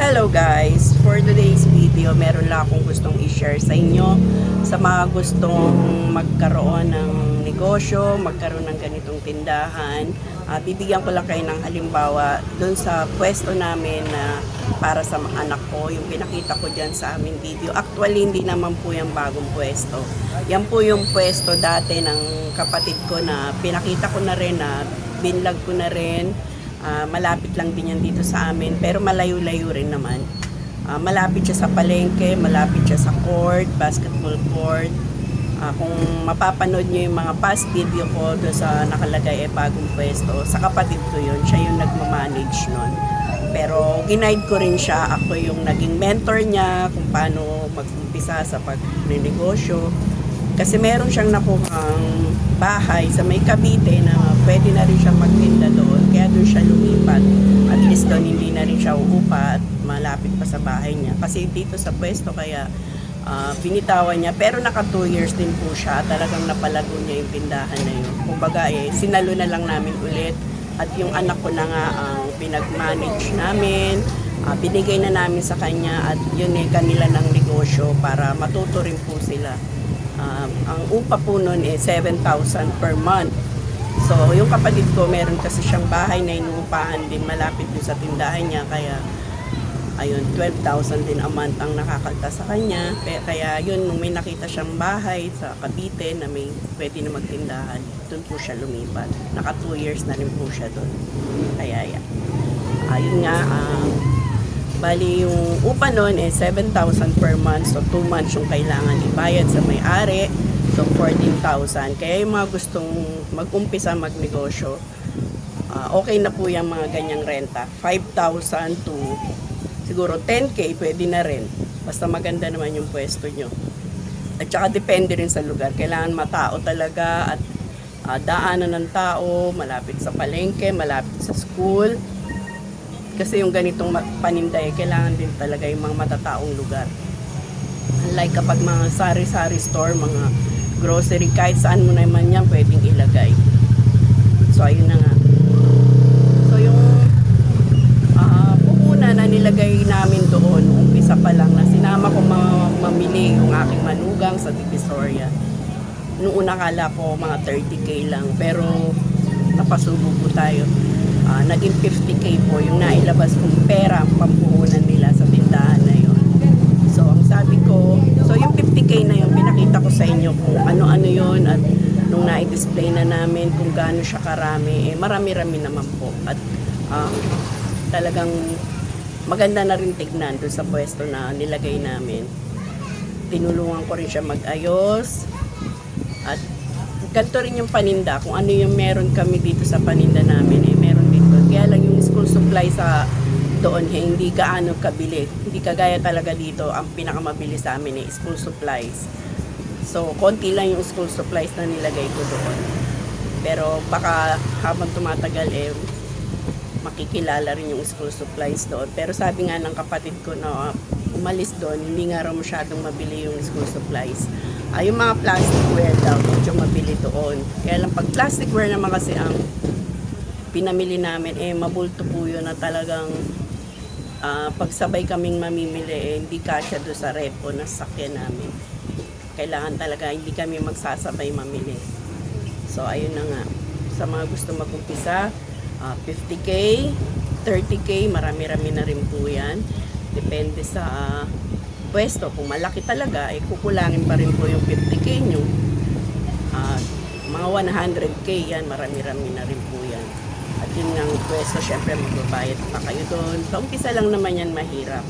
Hello guys! For today's video, meron lang akong gustong i-share sa inyo sa mga gustong magkaroon ng negosyo, magkaroon ng ganitong tindahan. Bibigyan ko lang kayo ng halimbawa dun sa pwesto namin na para sa anak ko, yung pinakita ko dyan sa aming video. Actually, hindi naman po yung bagong pwesto. Yan po yung pwesto dati ng kapatid ko na pinakita ko na rin, na binlog ko na rin. Malapit lang din yan dito sa amin, pero malayo-layo rin naman. Malapit siya sa palengke, malapit siya sa court, basketball court. Kung mapapanood nyo yung mga past video ko doon sa nakalagay bagong pwesto, sa kapatid ko yun, siya yung nagmamanage nun. Pero ginaid ko rin siya, ako yung naging mentor niya kung paano mag-umpisa sa pag-negosyo. Kasi meron siyang nakuhang bahay sa may Cavite na pwede na rin siyang magtinda doon. Kaya doon siya lumipat. At least doon hindi na rin siya uupa at malapit pa sa bahay niya. Kasi dito sa pwesto kaya binitawan niya. Pero naka 2 years din po siya. Talagang napalago niya yung tindahan na yun. Kumbaga sinalo na lang namin ulit. At yung anak ko na nga ang pinag-manage namin. Binigay na namin sa kanya at yun kanila ng negosyo para matuto rin po sila. Ang upa po nun 7,000 per month. So, yung kapatid ko, meron kasi siyang bahay na inuupahan din malapit din sa tindahan niya. Kaya, ayun, 12,000 din a month ang nakakalta sa kanya. Kaya, yun, nung may nakita siyang bahay sa Cavite na may pwede na magtindahan, doon po siya lumipat. Naka 2 years na rin po siya doon. Kaya, yan. Ayun nga, bali yung upa nun 7,000 per month. So 2 months yung kailangan ibayad sa may-ari. So 14,000. Kaya yung mga gustong mag-umpisa magnegosyo, okay na po yung mga ganyang renta. 5,000 to siguro 10K pwede na rin. Basta maganda naman yung pwesto nyo. At saka depende rin sa lugar. Kailangan matao talaga at daanan ng tao, malapit sa palengke, malapit sa school. Kasi yung ganitong paninda kailangan din talaga yung mga matataong lugar. Unlike kapag mga sari-sari store, mga grocery, kahit saan mo naman yan pwedeng ilagay. So ayun na nga. So yung puhunan na nilagay namin doon, umpisa pa lang na sinama ko mamili yung aking manugang sa Divisoria. Noong una kala ko mga 30K lang, pero napasubo po tayo. Naging 50K po yung nailabas kong pera pampuhunan nila sa tindahan na yun. So ang sabi ko, so yung 50K na yun, pinakita ko sa inyo kung ano-ano yun at nung na-display na namin kung gaano siya karami, marami-rami naman po. At talagang maganda na rin tignan doon sa pwesto na nilagay namin. Tinulungan ko rin siya mag-ayos at ganito rin yung paninda. Kung ano yung meron kami dito sa paninda namin, meron dito. Kaya lang yung school supply sa doon, hindi gaano kabili. Hindi kagaya talaga dito, ang pinakamabili sa amin school supplies. So, konti lang yung school supplies na nilagay ko doon. Pero baka habang tumatagal, makikilala rin yung school supplies doon. Pero sabi nga ng kapatid ko na umalis doon, hindi nga raw masyadong mabili yung school supplies. Yung mga plasticware daw, medyo mabili doon. Kaya lang pag plasticware naman kasi ang pinamili namin, mabulto po yun na talagang pagsabay kaming mamimili, hindi kasya doon sa repo na sakyan namin. Kailangan talaga, hindi kami magsasabay mamili. So, ayun na nga. Sa mga gusto mag-umpisa, 50K, 30K, marami-rami na rin po yan. Depende sa pwesto. Kung malaki talaga, kukulangin pa rin po yung 50K nyo. Mga 100K yan, marami-rami na rin po yan. At yun nga pwesto, syempre magbabayad pa kayo doon. So, umpisa lang naman yan mahirap.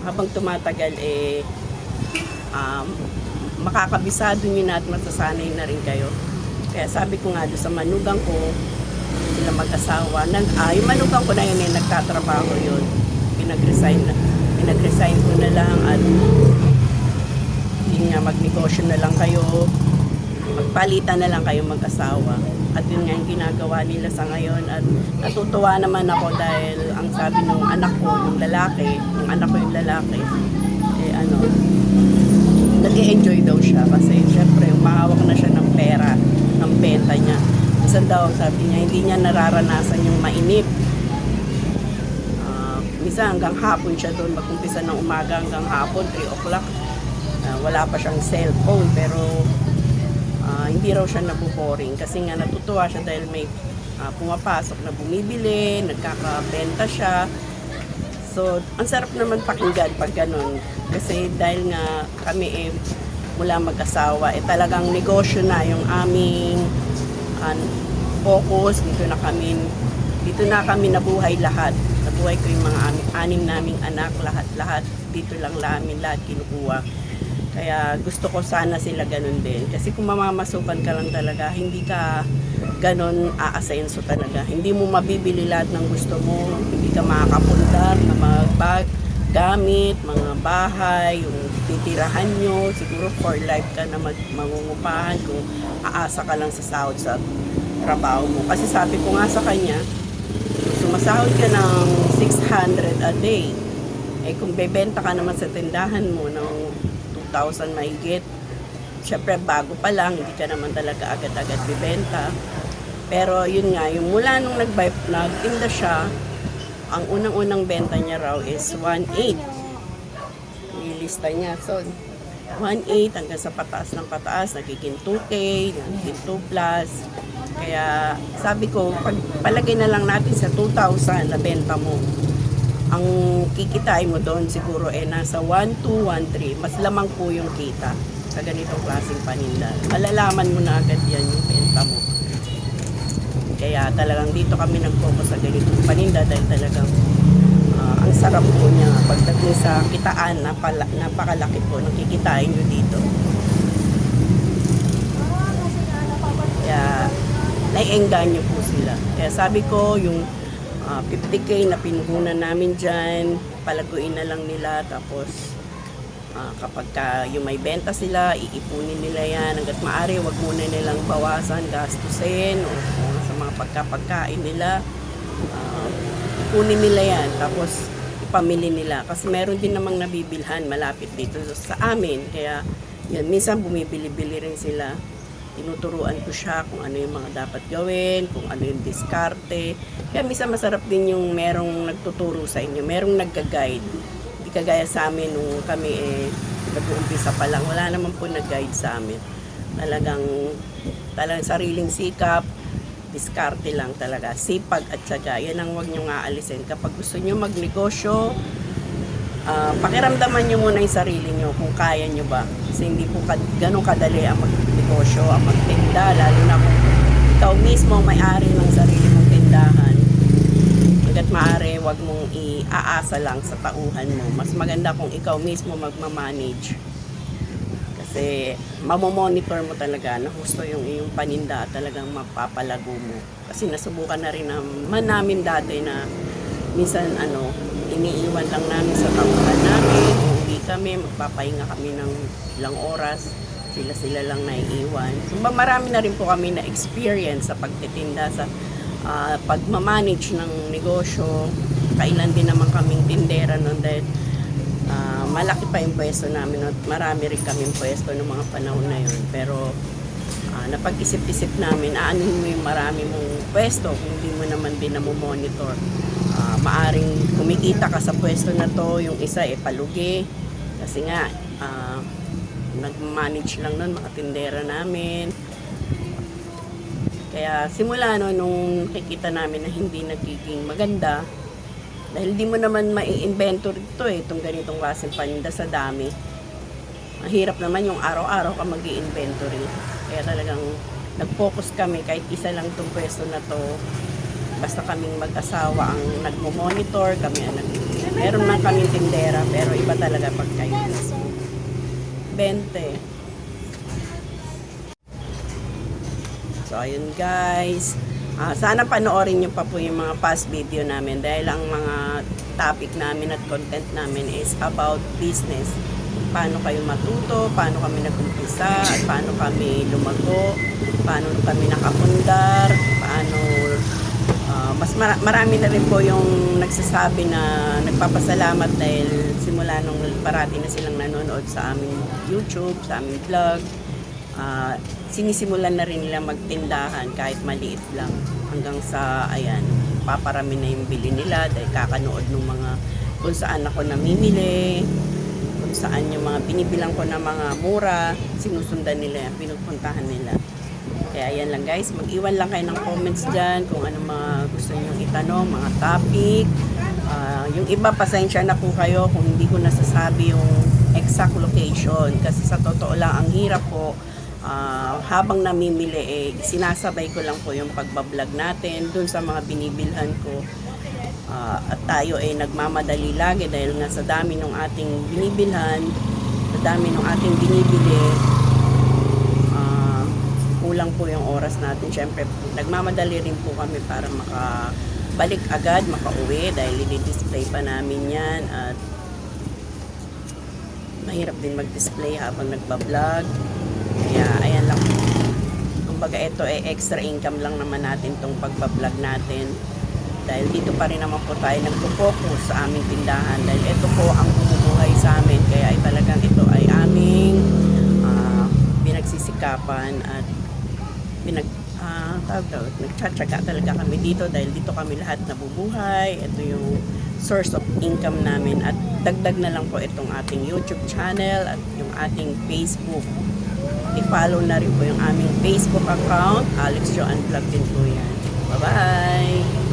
Habang tumatagal, makakabisado nyo na at masasanay na rin kayo. Kaya sabi ko nga doon sa manugang ko, sila mag-asawa. Yung manugang ko na yun nagtatrabaho yun. Pinag-resign ko na lang at yun nga, magnegosyo na lang kayo. Magpalitan na lang kayo mag-asawa. At yun nga yung ginagawa nila sa ngayon. At natutuwa naman ako dahil ang sabi ng anak ko, yung lalaki, nag-e-enjoy daw siya kasi syempre umahawak na siya ng pera, ng benta niya. Minsan daw sabi niya, hindi niya nararanasan yung mainip. minsan hanggang hapon siya doon, mag-umpisa ng umaga hanggang hapon, 3 o'clock. Wala pa siyang cellphone, pero hindi raw siya nabuboring kasi nga natutuwa siya dahil may pumapasok na bumibili, nagkakabenta siya. So, ang sarap naman pakinggan pag ganun. Kasi dahil nga kami mula mag-asawa, talagang negosyo na yung aming focus. Dito na kami nabuhay lahat. Nabuhay ko yung mga anim naming anak, lahat. Dito lang namin lahat kinukuha. Kaya gusto ko sana sila ganun din. Kasi kung mamamasukan ka lang talaga, hindi ka ganun aasenso talaga. Hindi mo mabibili lahat ng gusto mo. Hindi ka makakapundar na mga gamit, mga bahay, yung titirahan nyo. Siguro for life ka na mangungupahan kung aasa ka lang sa sahod sa trabaho mo. Kasi sabi ko nga sa kanya, sumasahod ka ng 600 a day. Kung bebenta ka naman sa tindahan mo ng 2,000 mahigit, syempre bago pa lang, hindi ka naman talaga agad-agad bibenta. Pero yun nga, yung mula nung nagtinda siya, ang unang-unang benta niya raw is 1.8. Nilista niya. So, 1.8 hanggang sa pataas ng pataas, nagiging 2K, nagiging 2 plus. Kaya sabi ko, palagay na lang natin sa 2,000 na benta mo. Ang kikitain mo doon siguro nasa 1,2, 1,3. Mas lamang po yung kita sa ganitong klaseng paninda. Malalaman mo na agad yan yung benta mo. Kaya talagang dito kami nag-focus sa ganitong paninda dahil talagang ang sarap po niya. Pagdating sa kitaan, napakalaki po. Nakikitain nyo dito. Kaya naiengganyo po sila. Kaya sabi ko, yung 50K na pinuhunan namin dyan, palaguin na lang nila. Tapos kapag yung may benta sila, iipunin nila yan. Hanggat maaari, wag muna nilang bawasan, gastusin o sa mga pagkapagkain nila. Ipunin nila yan. Tapos ipamili nila. Kasi meron din namang nabibilhan malapit dito sa amin. Kaya yan, minsan bumibili-bili rin sila. Tinuturuan ko siya kung ano yung mga dapat gawin, kung ano yung diskarte. Kaya minsan masarap din yung merong nagtuturo sa inyo, merong nagka-guide. Hindi kagaya sa amin nung kami nag-uumpisa pa lang, wala naman po nag-guide sa amin. Talagang sariling sikap, diskarte lang talaga, sipag at syaga. Yan ang huwag nyo nga alisin. Kapag gusto nyo magnegosyo, pakiramdaman nyo muna yung sarili nyo kung kaya nyo ba. Kasi hindi po ganun kadali ang magnegosyo, ang magtinda, lalo na kung ikaw mismo may-ari ng sarili mong tindahan. Hanggat maaari, wag mong iaasa lang sa tauhan mo. Mas maganda kung ikaw mismo magmamanage. Kasi mamomonitor mo talaga na gusto yung iyong paninda, talagang mapapalago mo. Kasi nasubukan na rin namin dati na minsan iniiwan lang namin sa tauhan namin, uuwi kami, magpapahinga kami ng ilang oras, sila lang naiiwan. So, marami na rin po kami na experience sa pagtitinda, sa pagmamanage ng negosyo. Kailan din naman kaming tindera noon dahil malaki pa yung pwesto namin at marami rin kaming pwesto ng mga panahon na yun. Pero napag-isip-isip namin, aanin mo yung marami mong pwesto kung hindi mo naman din namomonitor. Maaring kumikita ka sa pwesto na to, yung isa palugi. Kasi nga, nag-manage lang nun mga tindera namin. Kaya simula nung nakikita namin na hindi nagiging maganda, dahil di mo naman mai-inventory ito itong ganitong klaseng paninda sa dami. Mahirap naman yung araw-araw ka mag-i-inventory. Kaya talagang nag-focus kami kahit isa lang itong pwesto na to. Basta kaming mag-asawa ang nagmo-monitor, meron lang kaming tindera, pero iba talaga pag kayo mismo. 20. So, ayun guys. Sana panoorin nyo pa po yung mga past video namin dahil ang mga topic namin at content namin is about business. Paano kayo matuto, paano kami nag-umpisa, at paano kami lumago, paano kami nakapundar, paano mas marami na rin po yung nagsasabi na nagpapasalamat dahil simula nung parati na silang nanonood sa aming YouTube, sa aming vlog, sinisimulan na rin nila magtindahan kahit maliit lang hanggang sa ayan, paparami na yung bili nila dahil kakanood ng mga kung saan ako namimili, kung saan yung mga binibilang ko na mga mura, sinusundan nila, pinupuntahan nila. Kaya yan lang guys, mag-iwan lang kayo ng comments dyan kung ano mga gusto nyo itanong, mga topic. Yung iba, pasensya na po kayo kung hindi ko nasasabi yung exact location. Kasi sa totoo lang, ang hirap po, habang namimili, sinasabay ko lang po yung pagbablog natin dun sa mga binibilhan ko. At tayo nagmamadali lagi dahil nga sa dami ng ating binibilhan, sa dami ng ating binibili, kulang po yung oras natin. Siyempre, nagmamadali rin po kami para makabalik agad, makauwi dahil i-display pa namin yan at mahirap din mag-display habang nagbablog. Kaya ayan lang. Kumbaga ito extra income lang naman natin tong pagbablog natin. Dahil dito pa rin naman po tayo nagpo-focus sa aming tindahan. Dahil ito po ang bumubuhay sa amin. Kaya talagang ito ay aming pinagsisikapan at nagtsatsaga talaga kami dito dahil dito kami lahat nabubuhay. Ito yung source of income namin at dagdag na lang po itong ating YouTube channel at yung ating Facebook. I-follow na rin po yung aming Facebook account, Alex Joanne Vlog din po yan. Bye-bye!